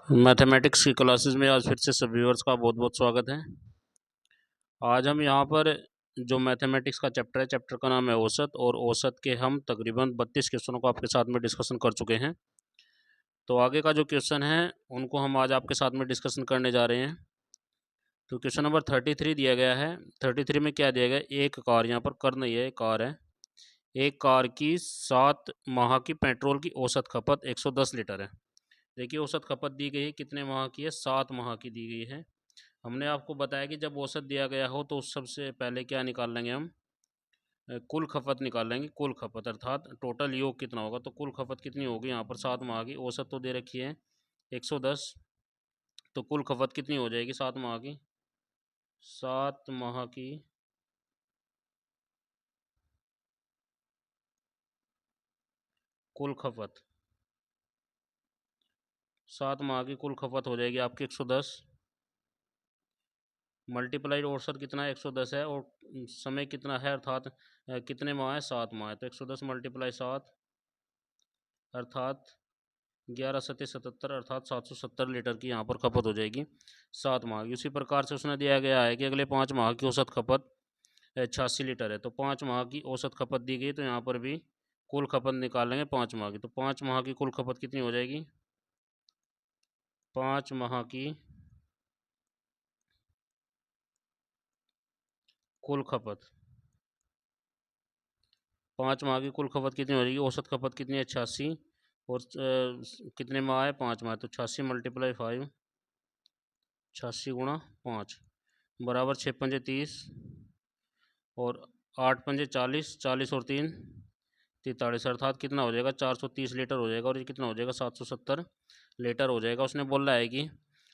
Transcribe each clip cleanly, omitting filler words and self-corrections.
Mathematics की classes में आज फिर से सभी व्यूअर्स का बहुत बहुत स्वागत है। आज हम यहाँ पर जो मैथमेटिक्स का चैप्टर है, चैप्टर का नाम है औसत, और औसत के हम तकरीबन 32 क्वेश्चनों को आपके साथ में डिस्कशन कर चुके हैं। तो आगे का जो क्वेश्चन है उनको हम आज आपके साथ में डिस्कशन करने जा रहे हैं। तो क्वेश्चन नंबर 33 दिया गया है। 33 में क्या दिया गया, एक कार, यहाँ पर कर नहीं है, कार है। एक कार की 7 माह की पेट्रोल की औसत खपत 110 लीटर है। देखिए औसत खपत दी गई है, कितने माह की है, 7 माह की दी गई है। हमने आपको बताया कि जब औसत दिया गया हो तो उस सबसे पहले क्या निकाल लेंगे हम, कुल खपत निकाल लेंगे। कुल खपत अर्थात टोटल योग कितना होगा, तो कुल खपत कितनी होगी, यहाँ पर 7 माह की औसत तो दे रखी है 110, तो कुल खपत कितनी हो जाएगी 7 माह की, 7 माह की कुल खपत, 7 माह की कुल खपत हो जाएगी आपकी 110, मल्टीप्लाइड औसत कितना है 110 है, और समय कितना है अर्थात कितने माह है, 7 माह है, तो 110 मल्टीप्लाई 7 अर्थात 11×7=77 अर्थात 770 लीटर की यहाँ पर खपत हो जाएगी 7 माह की। उसी प्रकार से उसने दिया गया है कि अगले 5 माह की औसत खपत 86 लीटर है, तो 5 माह की औसत खपत दी गई, तो यहाँ पर भी कुल खपत निकालेंगे 5 माह की, तो 5 माह की कुल खपत कितनी हो जाएगी, 5 माह की कुल खपत, 5 माह की कुल खपत कितनी हो जाएगी, औसत खपत कितनी है 86, और कितने माह है 5 माह, तो 86 मल्टीप्लाई 5, 86×5 बराबर 6×5 = 30, और 8×5 = 40, 40 और 3 = 43, अर्थात कितना हो जाएगा 430 लीटर हो जाएगा, और ये कितना हो जाएगा 770 लीटर हो जाएगा। उसने बोल रहा है कि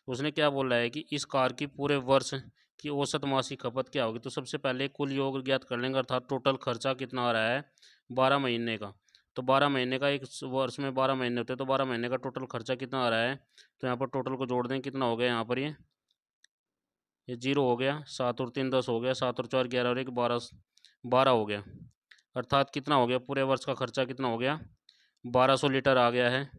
उसने क्या बोल रहा है कि इस कार की पूरे वर्ष की औसत मासिक खपत क्या होगी। तो सबसे पहले कुल योग ज्ञात कर लेंगे, अर्थात टोटल खर्चा कितना आ रहा है 12 महीने का, तो 12 महीने का, एक वर्ष में 12 महीने होते हैं, तो 12 महीने का टोटल खर्चा कितना आ रहा है, तो यहाँ पर टोटल को जोड़ दें, कितना हो गया यहाँ पर, ये 0 हो गया, 7 और 3 10 हो गया, 7 और 4 11 और 1 12, 12 हो गया, अर्थात कितना हो गया, पूरे वर्ष का खर्चा कितना हो गया 1200 लीटर आ गया है।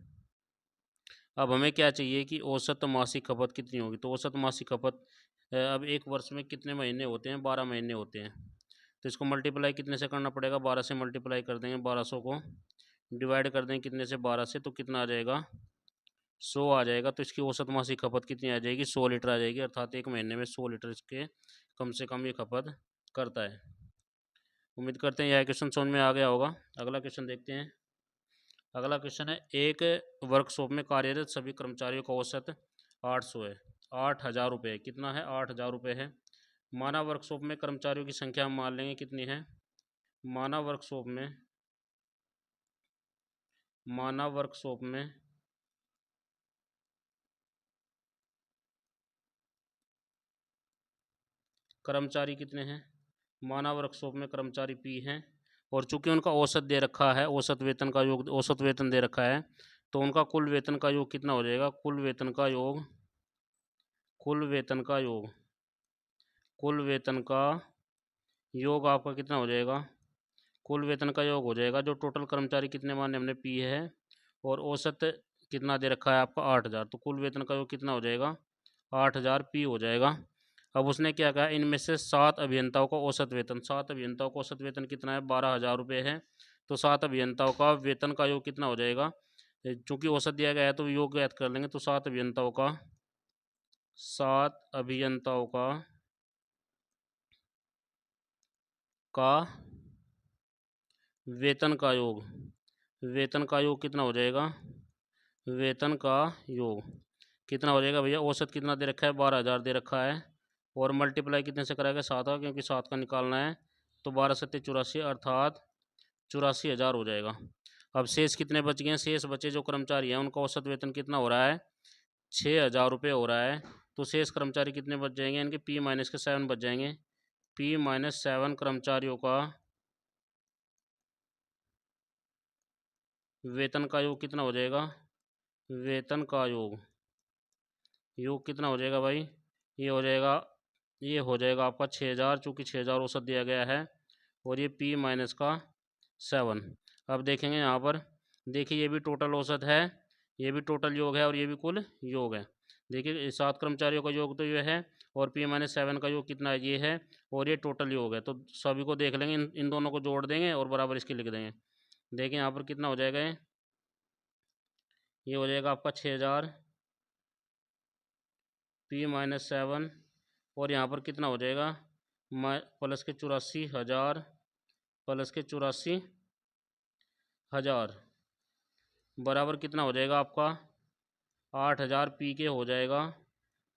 अब हमें क्या चाहिए कि औसत मासिक खपत कितनी होगी, तो औसत मासिक खपत अब एक वर्ष में कितने महीने होते हैं, 12 महीने होते हैं, तो इसको मल्टीप्लाई कितने से करना पड़ेगा, 12 से मल्टीप्लाई कर देंगे, 1200 को डिवाइड कर देंगे कितने से, 12 से, तो कितना आ जाएगा 100 आ जाएगा। तो इसकी औसत मासिक खपत कितनी आ जाएगी, 100 लीटर आ जाएगी, अर्थात एक महीने में 100 लीटर इसके कम से कम ये खपत करता है। उम्मीद करते हैं यह क्वेश्चन समझ में आ गया होगा। अगला क्वेश्चन देखते हैं। अगला क्वेश्चन है, एक वर्कशॉप में कार्यरत सभी कर्मचारियों का औसत 800 है, 8000 रुपये, कितना है 8000 रुपये है। माना वर्कशॉप में कर्मचारियों की संख्या हम मान लेंगे कितनी है, माना वर्कशॉप में कर्मचारी कितने हैं, माना वर्कशॉप में कर्मचारी P हैं, और चूंकि उनका औसत दे रखा है, औसत वेतन का योग, औसत वेतन दे रखा है, तो उनका कुल वेतन का योग कितना हो जाएगा, कुल वेतन का योग, कुल वेतन का योग, कुल वेतन का योग आपका कितना हो जाएगा, कुल वेतन का योग हो जाएगा, जो टोटल कर्मचारी कितने माने हमने P है, और औसत कितना दे रखा है आपका 8000, तो कुल वेतन का योग कितना हो जाएगा 8000 P हो जाएगा। अब उसने क्या कहा, इनमें से 7 अभियंताओं का औसत वेतन, 7 अभियंताओं का औसत वेतन कितना है 12,000 रुपये है, तो 7 अभियंताओं का वेतन का योग कितना हो जाएगा, चूंकि औसत दिया गया है तो योग ज्ञात कर लेंगे, तो 7 अभियंताओं का, 7 अभियंताओं का वेतन का योग, वेतन का योग कितना हो जाएगा, वेतन का योग कितना हो जाएगा भैया, औसत कितना दे रखा है 12,000 दे रखा है, और मल्टीप्लाई कितने से कराएगा 7 का, क्योंकि 7 का निकालना है, तो 12×7=84 अर्थात 84,000 हो जाएगा। अब शेष कितने बच गए, शेष बचे जो कर्मचारी हैं उनका औसत वेतन कितना हो रहा है 6,000 रुपये हो रहा है, तो शेष कर्मचारी कितने बच जाएंगे, इनके P-7 बच जाएंगे, P-7 कर्मचारियों का वेतन का योग कितना हो जाएगा, वेतन का योग कितना हो जाएगा भाई, ये हो जाएगा, ये हो जाएगा आपका 6,000, चूँकि 6,000 औसत दिया गया है, और ये P-7। अब देखेंगे यहाँ पर, देखिए ये भी टोटल औसत है, ये भी टोटल योग है और ये भी कुल योग है। देखिए 7 कर्मचारियों का योग तो ये है और P-7 का योग कितना है, ये है, और ये टोटल योग है। तो सभी को देख लेंगे, इन दोनों को जोड़ देंगे और बराबर इसके लिख देंगे। देखिए यहाँ पर कितना हो जाएगा, ये हो जाएगा आपका 6000 P-7 और यहाँ पर कितना हो जाएगा प्लस के 84,000 प्लस के 84,000 बराबर कितना हो जाएगा आपका 8000 पी के हो जाएगा।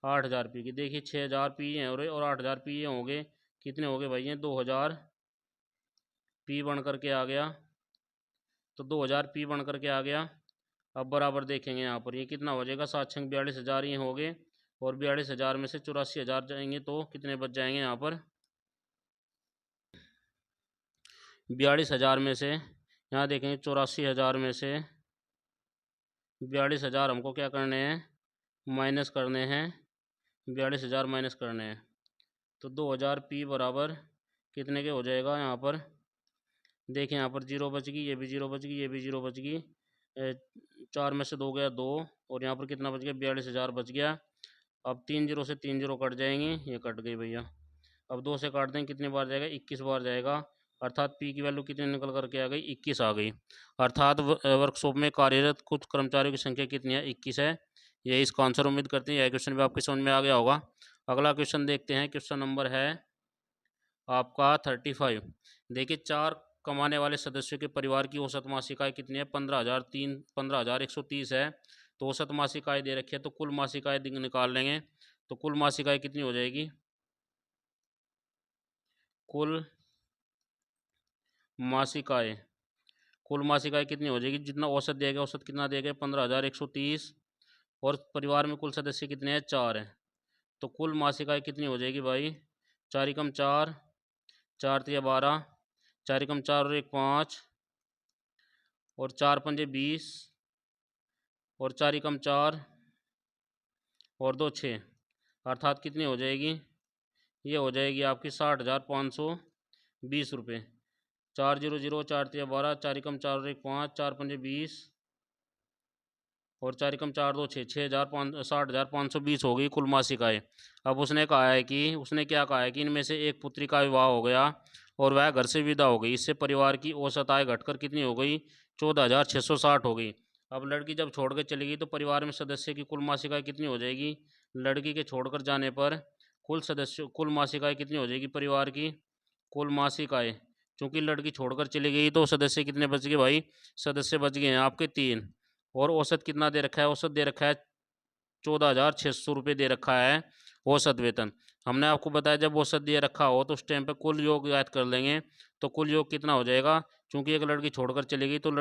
8000 पी के, देखिए 6000 पी हैं और 8000 पी ये होंगे, कितने हो गए भाई, ये 2000 पी बन करके आ गया। तो 2000 पी बन करके आ गया। अब बराबर देखेंगे यहाँ पर ये कितना हो जाएगा, 7-42,000 ये हो गए और 42,000 में से 84,000 जाएंगे तो कितने बच जाएंगे यहाँ पर, 42,000 में से यहाँ देखेंगे 84,000 में से 42,000 हमको क्या करने हैं, माइनस करने हैं, 42,000 माइनस करने हैं। तो 2000 पी बराबर कितने के हो जाएगा, यहाँ पर देखिए यहाँ पर 0 बच गई, ये भी 0 बच गई, ये भी 0 बच गई, 4 में से 2 गया 2 और यहाँ पर कितना बच गया, 42,000 बच गया। अब 3 0 से 3 0 कट जाएंगे, ये कट गई भैया। अब 2 से काट देंगे, कितनी बार जाएगा, 21 बार जाएगा। अर्थात पी की वैल्यू कितनी निकल करके आ गई, 21 आ गई। अर्थात वर्कशॉप में कार्यरत कुछ कर्मचारियों की संख्या कितनी है, 21 है। ये इसका आंसर उम्मीद करते हैं यह क्वेश्चन भी आपके समझ में आ गया होगा। अगला क्वेश्चन देखते हैं, क्वेश्चन नंबर है आपका 35। देखिए 4 कमाने वाले सदस्यों के परिवार की औसत मासिक आय कितनी है, 15,130 है। तो औसत मासिक आय दे रखी है, तो कुल मासिक आय निकाल लेंगे। तो कुल मासिक आय कितनी हो जाएगी, कुल मासिक आय, कुल मासिक आय कितनी हो जाएगी, जितना औसत दिया गया, औसत कितना दिया गया 15,130 और परिवार में कुल सदस्य कितने हैं, 4 हैं। तो कुल मासिक आय कितनी हो जाएगी भाई, 4 एकम 4, 4 तिया 12, 4 एकम 4 और 1 5 और 4 पंजे 20 और 4 एकम 4 और 2 6, अर्थात कितनी हो जाएगी, ये हो जाएगी आपकी 60,520 रुपये। 4 0 0, 4 तिया 12, 4 एकम 4 और 1 5, 4 पंजे 20 और 4 एकम 4 2 6, 60,520 हो गई कुल मासिक आय। अब उसने कहा है कि, उसने क्या कहा है कि इनमें से एक पुत्री का विवाह हो गया और वह घर से विदा हो गई, इससे परिवार की औसत आय घटकर कितनी हो गई, 14,660 हो गई। अब लड़की जब छोड़ कर चली गई तो परिवार में सदस्य की कुल मासिक आय कितनी हो जाएगी, लड़की के छोड़कर जाने पर कुल मासिक आय कितनी हो जाएगी परिवार की, कुल मासिक आय, चूँकि लड़की छोड़कर चली गई तो सदस्य कितने बच गए भाई, सदस्य बच गए हैं आपके 3। और औसत कितना दे रखा है, औसत दे रखा है 14,600 रुपये दे रखा है औसत वेतन। हमने आपको बताया जब औसत दिया रखा हो तो उस टाइम पे कुल योग याद कर लेंगे। तो कुल योग कितना हो जाएगा, चूंकि एक लड़की छोड़कर चली गई तो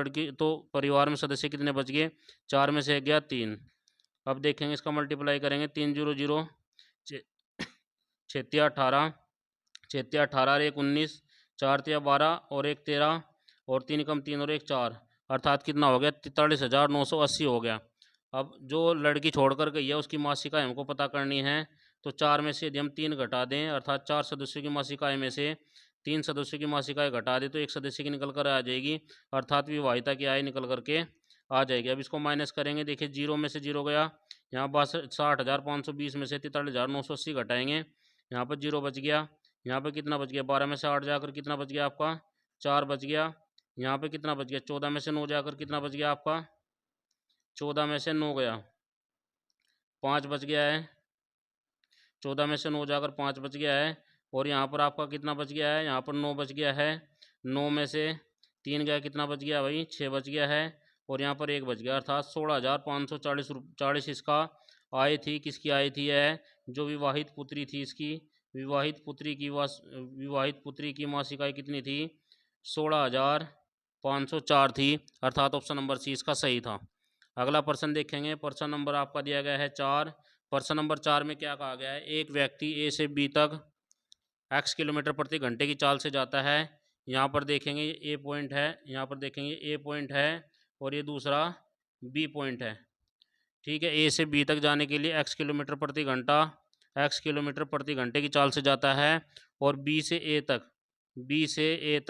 परिवार में सदस्य कितने बच गए, 4 में से 1 गया 3। अब देखेंगे इसका मल्टीप्लाई करेंगे, 3 0 0, 6 18, 6 18 और 1 19, 4 12 और 1 13 और 3 कम 3 और 1 4, अर्थात कितना हो गया, 43,980 हो गया। अब जो लड़की छोड़कर गई है उसकी मासिक आय हमको पता करनी है। तो 4 में से यदि हम 3 घटा दें, अर्थात 4 सदस्यों की मासिक आय में से 3 सदस्यों की मासिक आय घटा दें तो एक सदस्य की निकल कर आ जाएगी, अर्थात विवाहिता की आय निकल करके आ जाएगी। अब इसको माइनस करेंगे, देखिए 0 में से 0 गया, यहाँ 60,520 में से 43,980 घटाएंगे, यहाँ पर 0 बच गया, यहाँ पर कितना बच गया, 12 में से 8 जाकर कितना बच गया आपका, 4 बच गया। यहाँ पे कितना बच गया, 14 में से 9 जाकर कितना बच गया आपका, 14 में से 9 गया, 5 बच गया है, 14 में से 9 जाकर 5 बच गया है। और यहाँ पर आपका कितना बच गया है, यहाँ पर 9 बच गया है, 9 में से 3 गया, कितना बच गया भाई, 6 बच गया है और यहाँ पर 1 बच गया, अर्थात 16,540 इसका आय थी। किसकी आय थी, है जो विवाहित पुत्री थी इसकी, विवाहित पुत्री की मासिक आय कितनी थी, 16,504 थी, अर्थात ऑप्शन नंबर सी इसका सही था। अगला प्रश्न देखेंगे, प्रश्न नंबर आपका दिया गया है 4। प्रश्न नंबर 4 में क्या कहा गया है, एक व्यक्ति ए से बी तक x किलोमीटर प्रति घंटे की चाल से जाता है। यहाँ पर देखेंगे ये ए पॉइंट है, यहाँ पर देखेंगे ए पॉइंट है और ये दूसरा बी पॉइंट है। ठीक है, ए से बी तक जाने के लिए x किलोमीटर प्रति घंटे की चाल से जाता है और बी से ए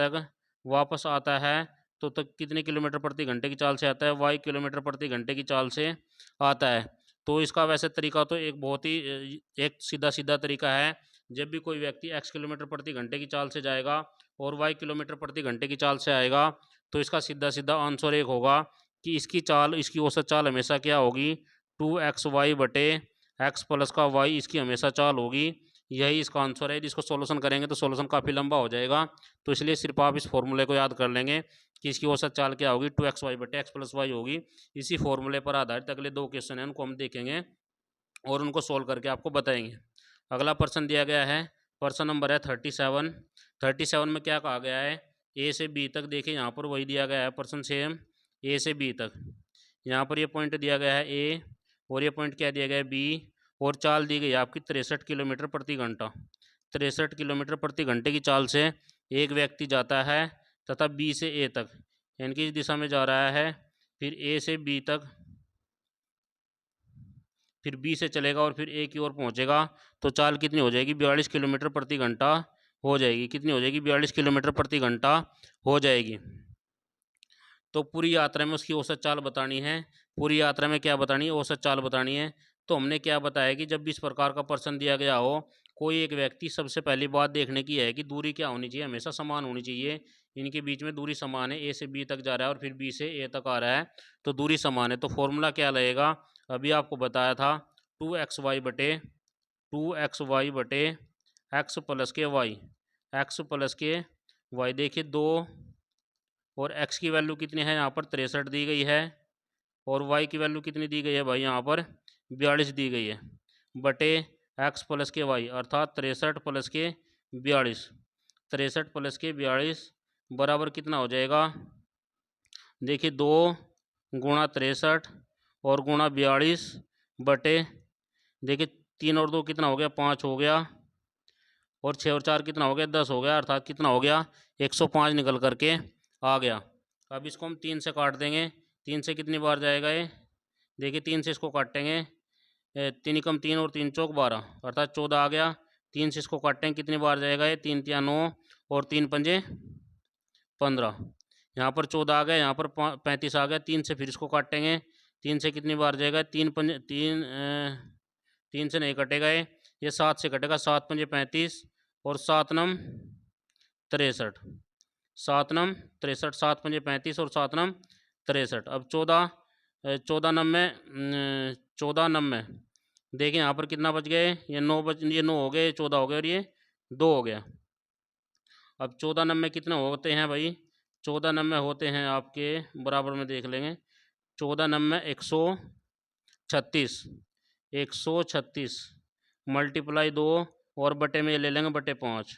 तक वापस आता है तो तक कितने किलोमीटर प्रति घंटे की चाल से आता है, वाई किलोमीटर प्रति घंटे की चाल से आता है। तो इसका वैसे तरीका तो एक बहुत ही एक सीधा सीधा तरीका है। जब भी कोई व्यक्ति x किलोमीटर प्रति घंटे की चाल से जाएगा और y किलोमीटर प्रति घंटे की चाल से आएगा, तो इसका सीधा सीधा आंसर एक होगा कि इसकी चाल, इसकी औसत चाल हमेशा क्या होगी, 2xy बटे x प्लस का y इसकी हमेशा चाल होगी। यही इसका आंसर है। जिसको सॉल्यूशन करेंगे तो सॉल्यूशन काफ़ी लंबा हो जाएगा, तो इसलिए सिर्फ आप इस फॉर्मूले को याद कर लेंगे कि इसकी औसत चाल क्या होगी, 2xy बटे x प्लस वाई होगी। इसी फॉर्मूले पर आधारित अगले 2 क्वेश्चन हैं, उनको हम देखेंगे और उनको सोल्व करके आपको बताएंगे। अगला प्रश्न दिया गया है, प्रश्न नंबर है 37। 37 में क्या कहा गया है, ए से बी तक। देखिए यहाँ पर वही दिया गया है प्रश्न सेम, ए से बी तक। यहाँ पर ये पॉइंट दिया गया है ए और ये पॉइंट क्या दिया गया है बी, और चाल दी गई है आपकी 63 किलोमीटर प्रति घंटा। 63 किलोमीटर प्रति घंटे की चाल से एक व्यक्ति जाता है तथा बी से ए तक, यानी कि इस दिशा में जा रहा है, फिर ए से बी तक, फिर बी से चलेगा और फिर ए की ओर पहुंचेगा। तो चाल कितनी हो जाएगी, 42 किलोमीटर प्रति घंटा हो जाएगी। कितनी हो जाएगी, 42 किलोमीटर प्रति घंटा हो जाएगी। तो पूरी यात्रा में उसकी औसत चाल बतानी है। पूरी यात्रा में क्या बतानी है, औसत चाल बतानी है। तो हमने क्या बताया कि जब भी इस प्रकार का प्रश्न दिया गया हो, कोई एक व्यक्ति, सबसे पहली बात देखने की है कि दूरी क्या होनी चाहिए, हमेशा समान होनी चाहिए। इनके बीच में दूरी समान है, ए से बी तक जा रहा है और फिर बी से ए तक आ रहा है, तो दूरी समान है। तो फॉर्मूला क्या लगेगा, अभी आपको बताया था, 2xy बटे एक्स प्लस के वाई, एक्स प्लस के वाई। देखिए 2 और x की वैल्यू कितनी है यहाँ पर, 63 दी गई है, और y की वैल्यू कितनी दी गई है भाई, यहाँ पर 42 दी गई है, बटे x प्लस के y, अर्थात 63 प्लस के 42। 63 प्लस के 42 बराबर कितना हो जाएगा, देखिए 2 गुणा 63 और गुणा 42 बटे, देखिए 3 और 2 कितना हो गया, 5 हो गया, और 6 और 4 कितना हो गया, 10 हो गया, अर्थात कितना हो गया, 105 निकल करके आ गया। अब इसको हम 3 से काट देंगे। 3 से कितनी बार जाएगा ये, देखिए 3 से इसको काटेंगे, 3 एकम 3 और 3 चौक 12, अर्थात 14 आ गया। 3 से इसको काटेंगे, कितनी बार जाएगा ये, 3 तिया 9 और 3 पंजे 15। यहाँ पर 14 आ गया, यहाँ पर 35 आ गया। 3 से फिर इसको काटेंगे, 3 से कितनी बार जाएगा, 3 पंजे 3 से नहीं कटेगा ये 7 से कटेगा, 7 पंजे 35 और 7 नम 63, 7 नम 63, 7 पंजे 35 और 7 नम 63। अब 14 नम में 14 नम में देखिए यहाँ पर कितना बच गए, ये 9 हो गए, 14 हो गए और ये 2 हो गया। अब 14 नम में कितने होते हैं भाई, 14 नम में होते हैं आपके, बराबर में देख लेंगे, 14 नम में 136, 136 मल्टीप्लाई 2 और बटे में ले लेंगे बटे 5।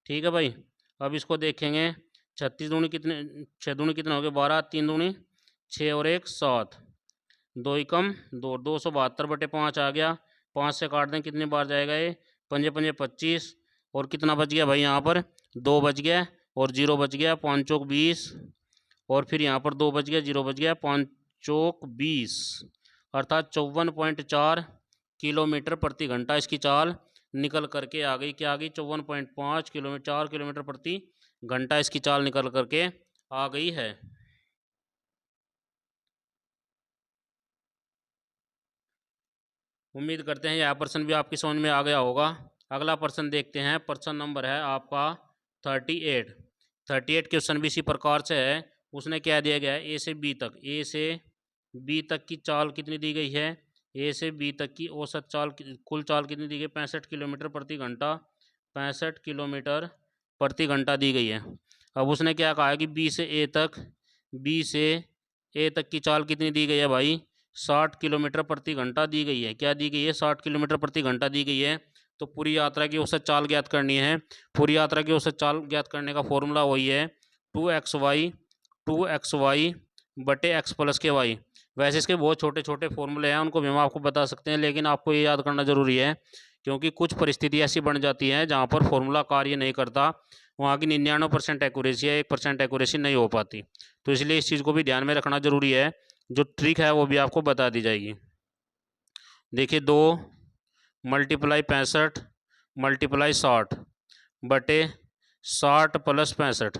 ठीक है भाई। अब इसको देखेंगे, 36 दूनी कितने, 6 दूनी कितने हो गए 12, 3 दूनी 6 और 1 7, 2 एकम 2, 272 बटे 5 आ गया। 5 से काट दें, कितनी बार जाएगा ये, पंजे पंजे 25 और कितना बच गया भाई, यहाँ पर 2 बच गया और 0 बच गया, 5 चौक 20 और फिर यहाँ पर 2 बच गया, 0 बच गया, 5 चौक 20, अर्थात 54.4 किलोमीटर प्रति घंटा इसकी चाल निकल करके आ गई। क्या आ गई, 54.5 किलोमीटर, 4 किलोमीटर प्रति घंटा इसकी चाल निकल करके आ गई है। उम्मीद करते हैं यह प्रश्न भी आपकी समझ में आ गया होगा। अगला प्रश्न देखते हैं, प्रश्न नंबर है आपका 38। 38 क्वेश्चन भी इसी प्रकार से है। उसने क्या दिया गया है, ए से बी तक, ए से बी तक की चाल कितनी दी गई है, ए से बी तक की औसत चाल, कुल चाल कितनी दी गई, 65 किलोमीटर प्रति घंटा, 65 किलोमीटर प्रति घंटा दी गई है। अब उसने क्या कहा है कि बी से ए तक, बी से ए तक की चाल कितनी दी गई है भाई, 60 किलोमीटर प्रति घंटा दी गई है। क्या दी गई है, 60 किलोमीटर प्रति घंटा दी गई है। तो पूरी यात्रा की औसत चाल ज्ञात करनी है। पूरी यात्रा की औसत चाल ज्ञात करने का फॉर्मूला वही है, 2xy बटे x प्लस के वाई। वैसे इसके बहुत छोटे छोटे फॉर्मूले हैं, उनको भी हम आपको बता सकते हैं, लेकिन आपको ये याद करना जरूरी है, क्योंकि कुछ परिस्थिति ऐसी बन जाती है जहाँ पर फॉर्मूला कार्य नहीं करता, वहाँ की 99% एक्यूरेसी है, 1% एक्यूरेसी नहीं हो पाती। तो इसलिए इस चीज़ को भी ध्यान में रखना जरूरी है। जो ट्रिक है वो भी आपको बता दी जाएगी। देखिए 2 मल्टीप्लाई 65 मल्टीप्लाई 60 बटे 60 प्लस 65,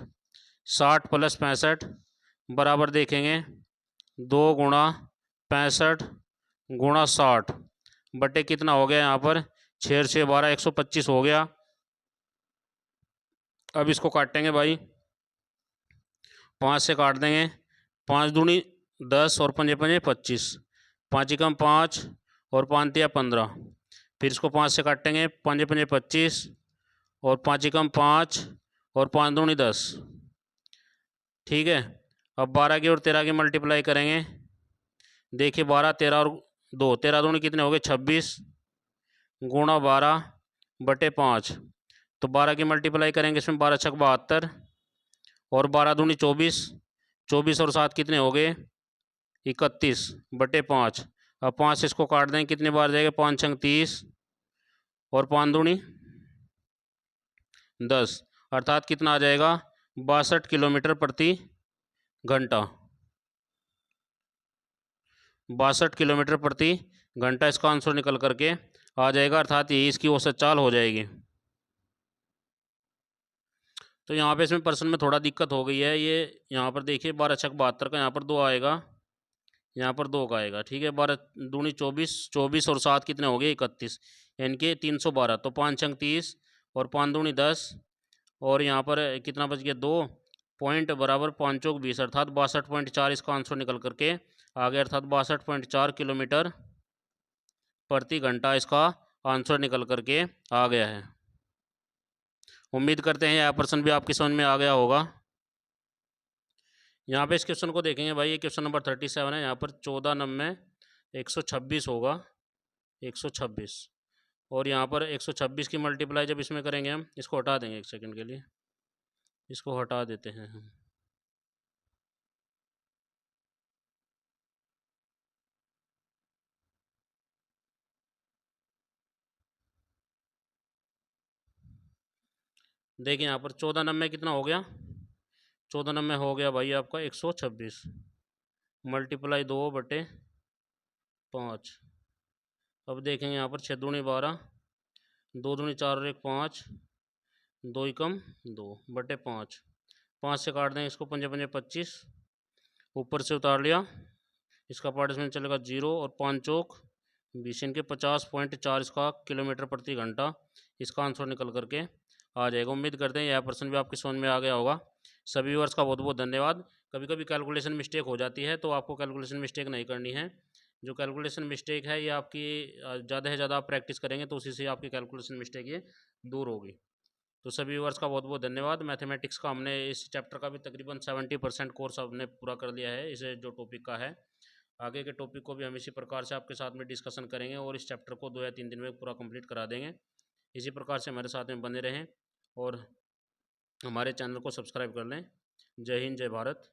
60 प्लस 65 बराबर देखेंगे 2 × 65 × 60 बटे कितना हो गया यहाँ पर 6 6 12 125 हो गया। अब इसको काटेंगे भाई, 5 से काट देंगे, 5 दूनी 10 और 5 5 25, 5 एकम 5 और 5 तिया 15। फिर इसको 5 से काटेंगे, 5 5 25 और 5 एकम 5 और 5 दूनी 10। ठीक है, अब 12 की और 13 की मल्टीप्लाई करेंगे। देखिए 12 13 और 2, 13 दूनी कितने हो गए 26 गुणा 12 बटे 5। तो 12 की मल्टीप्लाई करेंगे इसमें, 12 छक 72 और 12 दूनी 24, 24 और 7 कितने हो गए 31 बटे 5। अब 5 से इसको काट दें, कितने बार जाएगा 5 छंग 30 और 5 दूनी 10, अर्थात कितना आ जाएगा 62 किलोमीटर प्रति घंटा। 62 किलोमीटर प्रति घंटा इसका आंसर निकल करके आ जाएगा, अर्थात यही इसकी औसत चाल हो जाएगी। तो यहाँ पे इसमें प्रश्न में थोड़ा दिक्कत हो गई है। ये यहाँ पर देखिए 12 छक 72 का यहाँ पर 2 आएगा, यहाँ पर 2 का आएगा। ठीक है, 12 दूनी 24, 24 और 7 कितने हो गए 31, यानी कि 312। तो 5 छंग 30 और 5 दूनी 10 और यहाँ पर कितना बच गया 2 पॉइंट बराबर 5 चौक 20, अर्थात 62.4 इसका आंसर निकल करके आ गया, अर्थात 62.4 किलोमीटर प्रति घंटा इसका आंसर निकल करके आ गया है। उम्मीद करते हैं यह प्रश्न भी आपकी समझ में आ गया होगा। यहाँ पे इस क्वेश्चन को देखेंगे भाई, ये क्वेश्चन नंबर 37 है। यहाँ पर 14 नंबर 126 होगा, 126, और यहाँ पर 126 की मल्टीप्लाई जब इसमें करेंगे, हम इसको हटा देंगे एक सेकंड के लिए, इसको हटा देते हैं हम। देखिए यहाँ पर 14 नंबर कितना हो गया, 14 नंबर हो गया भाई आपका 126 मल्टीप्लाई 2 बटे 5। अब देखेंगे यहाँ पर 6 दूनी 12, 2 दूनी 4 और 1 5, 2 एकम 2 बटे 5। 5 से काट देंगे इसको, 5 5 25, ऊपर से उतार लिया, इसका पार्ट इसमें चलेगा 0 और 5 चौक 20, इनके 50.4 इसका किलोमीटर प्रति घंटा इसका आंसर निकल करके आ जाएगा। उम्मीद करते हैं यह प्रश्न भी आपकी समझ में आ गया होगा। सभी व्यूअर्स का बहुत बहुत धन्यवाद। कभी कभी कैलकुलेशन मिस्टेक हो जाती है, तो आपको कैलकुलेशन मिस्टेक नहीं करनी है। जो कैलकुलेशन मिस्टेक है ये आपकी ज़्यादा से ज़्यादा आप प्रैक्टिस करेंगे तो उसी से आपकी कैलकुलेशन मिस्टेक ये दूर होगी। तो सभी व्यूअर्स का बहुत बहुत धन्यवाद। मैथमेटिक्स का हमने इस चैप्टर का भी तकरीबन 70% कोर्स हमने पूरा कर लिया है, इसे जो टॉपिक का है। आगे के टॉपिक को भी हम इसी प्रकार से आपके साथ में डिस्कशन करेंगे और इस चैप्टर को 2 या 3 दिन में पूरा कंप्लीट करा देंगे। इसी प्रकार से हमारे साथ में बने रहें और हमारे चैनल को सब्सक्राइब कर लें। जय हिंद, जय भारत।